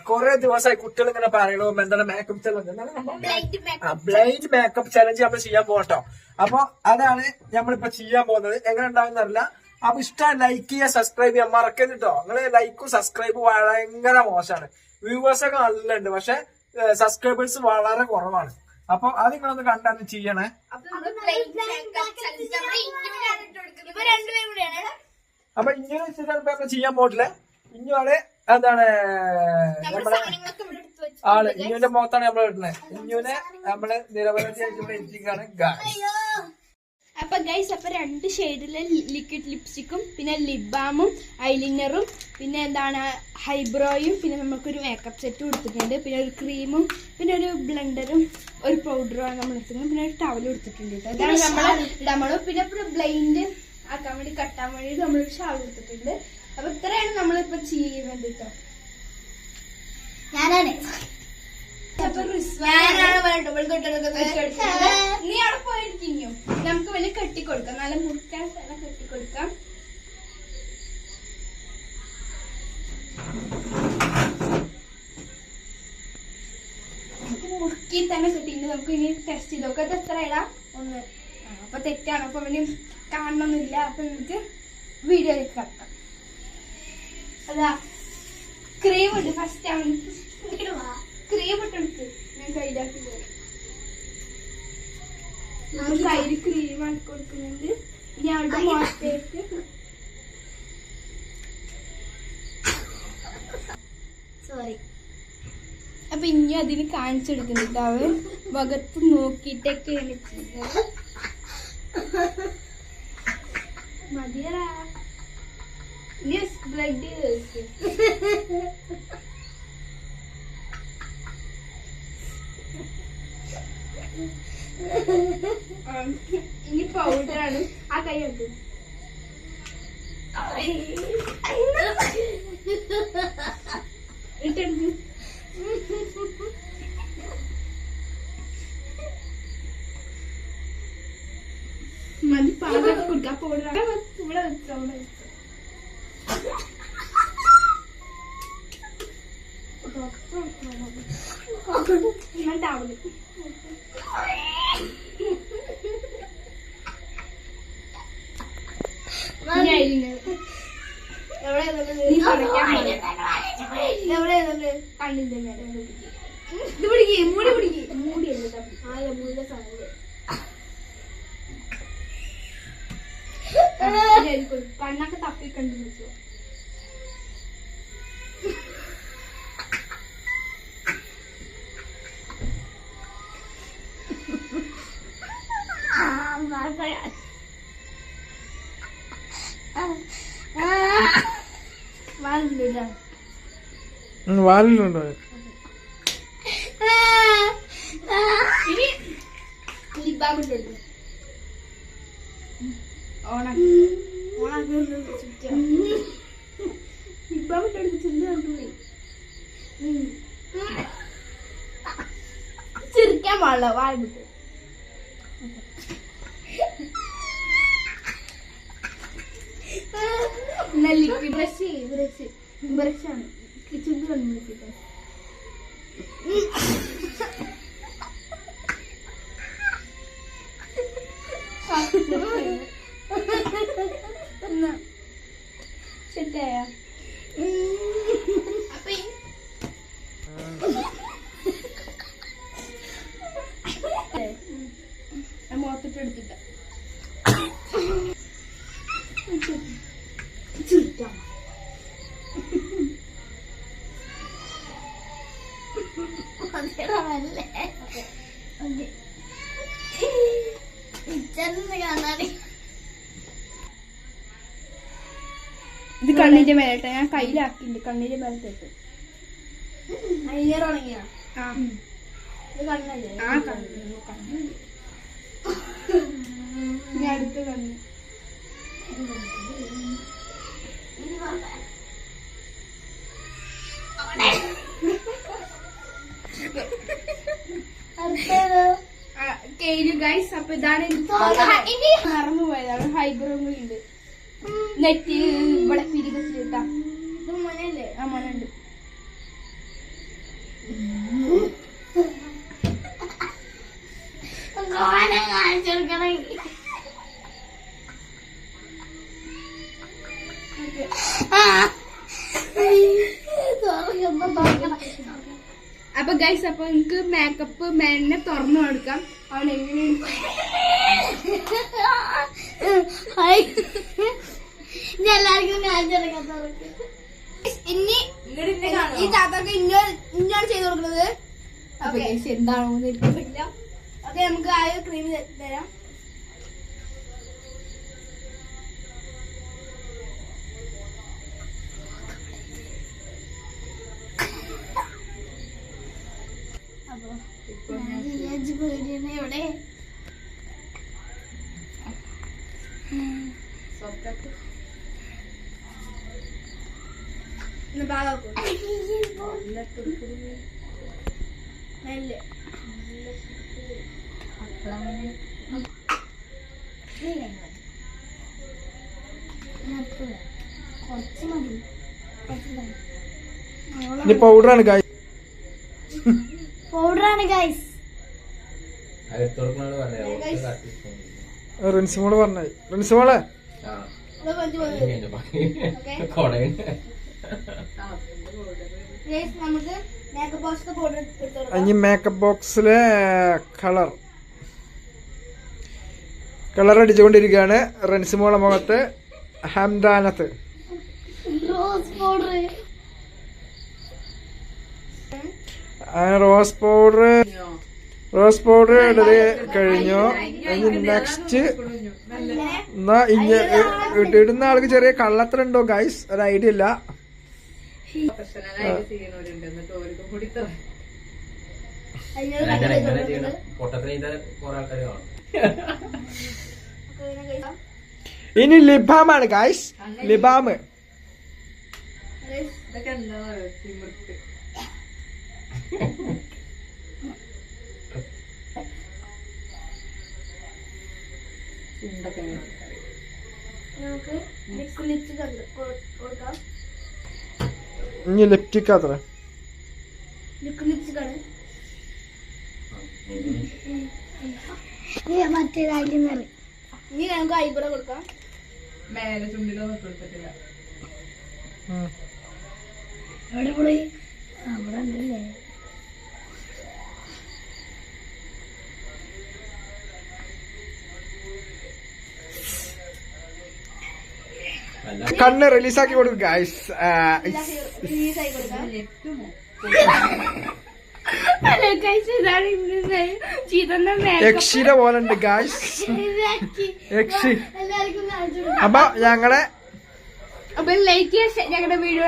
കൊറേ ദിവസമായി കുട്ടികൾ ഇങ്ങനെ പറയണോ എന്താണ് makeup challenge blind makeup challenge നമ്മൾ ചെയ്യാൻ പോകട്ടോ. അപ്പൊ അതാണ് നമ്മളിപ്പോ ചെയ്യാൻ പോകുന്നത്. എങ്ങനെ ഉണ്ടാവുന്ന അറിയില്ല. അപ്പൊ ഇഷ്ടം ലൈക്ക് ചെയ്യുക, സബ്സ്ക്രൈബ് ചെയ്യാൻ മറക്കരുത് കേട്ടോ. നിങ്ങള് ലൈക്കും സബ്സ്ക്രൈബും ഭയങ്കര മോശമാണ്. വ്യൂവേഴ്സ് ഒക്കെ നല്ല ഉണ്ട്, പക്ഷെ സബ്സ്ക്രൈബേഴ്സ് വളരെ കുറവാണ്. അപ്പൊ അത് നിങ്ങളൊന്ന് കണ്ടൊന്ന് ചെയ്യണേ. അപ്പൊ ഇങ്ങനെ വെച്ചിട്ട് ചെയ്യാൻ പോയിട്ടില്ലേ. ഇനിയാണ് എന്താണ് നമ്മളെ ആള് ഇന്നുവിന്റെ മുഖത്താണ് നമ്മൾ ഇടുന്നത്. ഇന്നുവിനെ നമ്മള് നിരവധി എത്തിക്കാണ്. അപ്പൊ ഗൈസ് അപ്പൊ 2 ഷെയ്ഡിലെ ലിക്വിഡ് ലിപ്സ്റ്റിക്കും പിന്നെ ലിപ് ബാമും ഐലൈനറും പിന്നെ എന്താണ് ഹൈബ്രോയും പിന്നെ നമുക്കൊരു മേക്കപ്പ് സെറ്റും എടുത്തിട്ടുണ്ട്. പിന്നെ ഒരു ക്രീമും പിന്നെ ഒരു ബ്ലെൻഡറും ഒരു പൗഡറുമാണ് നമ്മൾ എടുത്തിട്ടുണ്ട്. പിന്നെ ഒരു ടവലും എടുത്തിട്ടുണ്ട് കേട്ടോ. ഇതാണ് നമ്മള് പിന്നെ ബ്ലൈൻഡ് ആക്കാൻ വേണ്ടി കട്ടാൻ വേണ്ടി നമ്മളൊരു ഷാൾ എടുത്തിട്ടുണ്ട്. അപ്പൊ ഇത്രയാണ് നമ്മളിപ്പോ ചെയ്യുന്നത് കേട്ടോ. ഞാനാണ് നീ അവിടെ പോയിരിക്കും. നമുക്ക് വലിയ കെട്ടിക്കൊടുക്കാം, നല്ല മുറുക്കാൻ തന്നെ കെട്ടിക്കൊടുക്കാം. മുറുക്കി തന്നെ കെട്ടിട്ട് നമുക്ക് ഇനി ടെസ്റ്റ് ചെയ്ത് നോക്കാം. അത് എത്ര ഇടാം? 1. അപ്പൊ തെറ്റാണ്, അപ്പൊ അവന് കാണണമെന്നില്ല. അപ്പൊ നമുക്ക് വീഡിയോയിലേക്ക് കടക്കാം. അതാ ക്രീം ഉണ്ട്. ഫസ്റ്റ് അവൻ ക്രീം ഇട്ടെടുത്ത് ഞാൻ കയ്യിലാക്കി നമ്മൾ കയ്യിൽ ക്രീം ആക്കി കൊടുക്കുന്നുണ്ട്. ഇനി അവളുടെ മുഖത്തേക്ക് സോറി. അപ്പൊ ഇനി അതിന് കാണിച്ചെടുക്കുന്നുണ്ട്. അവൻ മുഖത്ത് നോക്കിയിട്ടൊക്കെയാണ് ചെയ്യുന്നത്. മതിയടാ, ഇനി ബ്ലഡ് ഇനി പൗഡറാണ്. ആ കൈ ഉണ്ട് ഇട്ടെടുത്ത് മതി. പാകം കൊടുക്കാം. പൗഡർ ഇവിടെ വെച്ചോ, അവിടെ വെച്ചോ. ടവല് കണ്ണിന്റെ മേലെ ഇത് പിടിക്ക്, മൂടി പിടിക്ക്. മൂടിയല്ല മൂടിയുടെ സാധനം കണ്ണൊക്കെ തപ്പി കണ്ടു വെച്ചോ. വാലിലുണ്ടോ? ഇനി ലിബാമിട്ടുണ്ട്. ഓണാക്കി ലിബാമിട്ടെടുത്ത് ചിന്ത കണ്ടുപോയി. ചിരിക്കാൻ പാടില്ല, വാഴ വിട്ട്. ലിക്വിഡ് ബ്രഷാണ് കിച്ചൺ കണ്ടുപിടിച്ചിട്ട് സെറ്റായ. അപ്പൊ മുഖത്തിട്ടെടുത്തിട്ട ചിരിക്കാം. ഇത് കണ്ണിന്റെ മേലിട്ട ഞാൻ കയ്യിലാക്കിണ്ട്. കണ്ണിന്റെ മേലത്തേക്ക് ഉണങ്ങിയാ ഇത് കണ്ണല്ലേ? ആ കണ്ണ്. ഇനി അടുത്ത കണ്ണ്. ഗൈസ് അപ്പൊ ഇതാണ് മറന്നുപോയതാണ്. ഹൈബ്രോ ഉണ്ട് നെറ്റ് ഇവിടെ പിരികത്തിലിട്ടാ. ഇത് മണല്ലേ? ആ മണുണ്ട്. അപ്പൊ ഗൈസ് അപ്പൊ എനിക്ക് മേക്കപ്പ് മാനിനെ തുറന്നു കൊടുക്കാം. അവൻ എങ്ങനെയാണ് ഇനി ഈ താത്താക്ക് ഇന്നോട് ചെയ്ത് കൊടുക്കുന്നത്. അപ്പൊ ഗൈസ് എന്താണോ എനിക്ക് പറ്റില്ല. ഓക്കെ നമുക്ക് ആ ഒരു ക്രീം തരാം. എവിടെ ഇനി പൗഡറാണ് ഗൈസ്. പൗഡറാണ് ഗൈസ്. റിൻസിമോള് പറഞ്ഞായി. റിൻസിമോളെ നമുക്ക് മേക്കപ്പ് ബോക്സ് പൗഡർ ഇനി മേക്കപ്പ് ബോക്സിലെ കളർ അടിച്ചുകൊണ്ടിരിക്കുകയാണ് റിൻസിമോളെ മുഖത്ത്. ഹംദാനത്ത് റോസ് പൗഡർ. റോസ് പൗഡർ ഇടത് കഴിഞ്ഞു. ഇനി നെക്സ്റ്റ് എന്നാ ഇടുന്ന ആൾക്ക് ചെറിയ കള്ളത്തിലുണ്ടോ ഗൈസ്? ഒരു ഐഡിയ ഇല്ല. ഇനി ലിബാമാണ് ഗൈസ്. ലിബാമ് നമുക്ക് ലിപ്സ്റ്റിക് കൊടുക്കാം. ഇനി ലിപ്സ്റ്റിക് അത്ര ലിപ്സ്റ്റിക് ആണ്. ഇനി നമുക്ക് ഐബ്രോ കൊടുക്കാം. മേലെ ചുണ്ടിലൊന്നും കൊടുത്തിട്ടില്ല. എവിടെ പോയി? അവിടെ ഉണ്ടല്ലേ. കണ്ണ് റിലീസാക്കി കൊടുക്കും ഗൈസ്. റിലീസായി കൊടുക്കാം. യക്ഷിയുടെ പോലെ ഉണ്ട് ഗൈസ്. യക്ഷി. അപ്പൊ ഞങ്ങളെ ലൈക്ക് ചെയ്യാൻ ഞങ്ങളുടെ വീഡിയോ